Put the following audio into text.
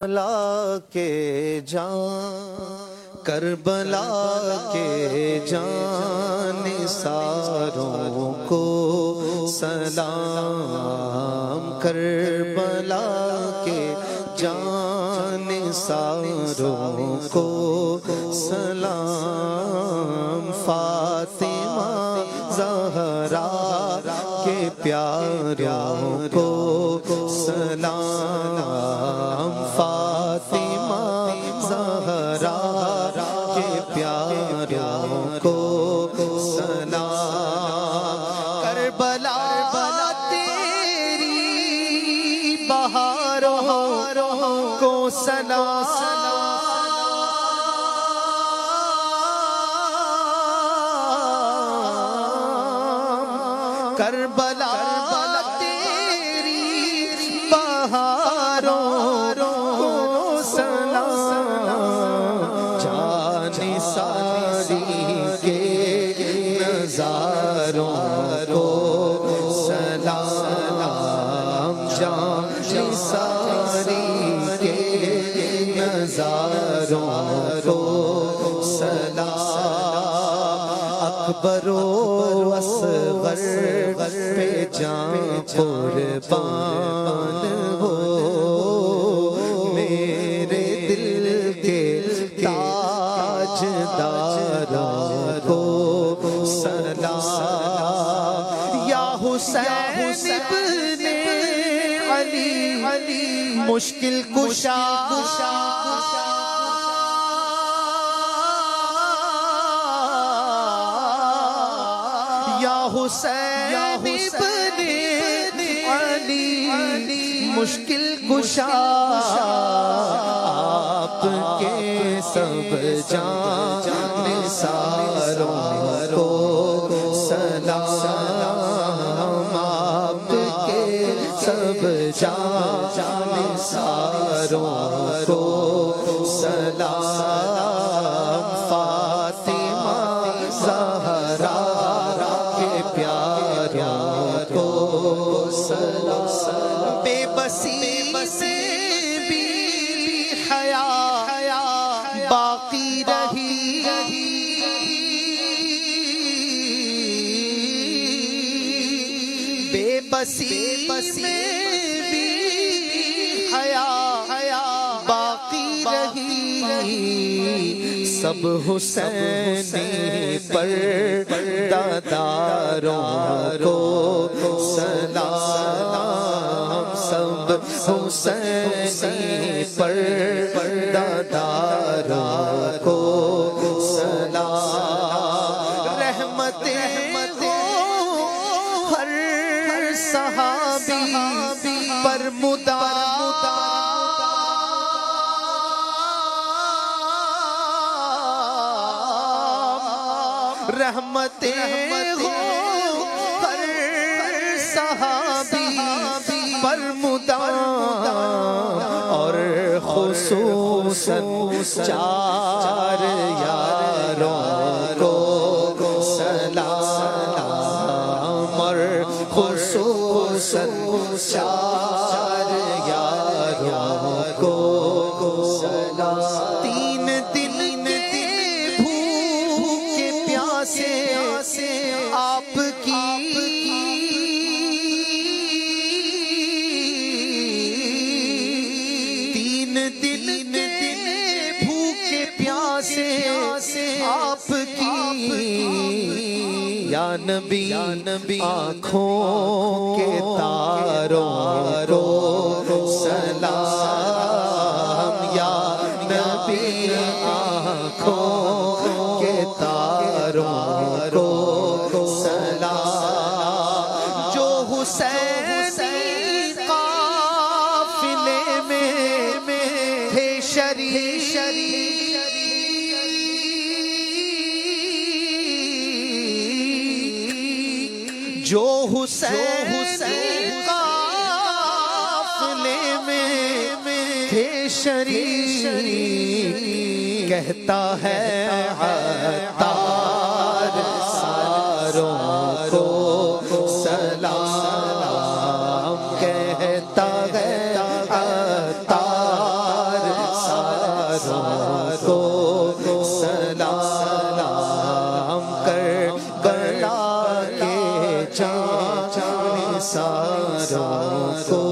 کربلا کے جان، کربلا کے جان ساروں کو سلام، کربلا کے جان ساروں کو سلام، فاطمہ زہرا کے پیاروں کو سلام، فاطمہ زہرا کے پیاروں کو سلام، کربلا تیری بہاروں کو سلام، کربلا تیری بہاروں کو سلام، جان ساری کے نظاروں کو سلام، جان ساری کے نظاروں کو سلام، اکبر و اصغر پہ جان قربان ہو، میرے دل کے تاجداروں کو سلام، یا حسین ابن علی مشکل کشا، یا حسین ابن علی مشکل کشا، آپ کے سب جان ساروں کو سلام، آپ کے سب جان ساروں کو سلام، فاطمہ زہرا کے پیاروں کو سلام، بے بسی سے بھی حیا باقی رہی، بے بسی میں بھی حیا باقی رہی، سب حسینی پر داداروں کو سلام، سب حسینی پر داداروں کو سلام، رحمتیں ہو ہر صحابی پر مدام، رحمتیں ہو ہر صحابی پر مدام، اور خصوصاً چار یاروں کو سلام، اور خصوصاً چار یاروں کو سلام، تین دن آپ کی تین دن بھوکے پیاسے آپ کی، یا نبی آنکھوں کے تاروں کو سلام، یا نبی آنکھوں کے تاروں کو سلام، جو حسین قافلے میں تھے شریک، جو حسین قافلے میں تھے شریک، کہتا ہے عطار ساروں کو سلام، کہتا ہے عطار جانے ساروں کو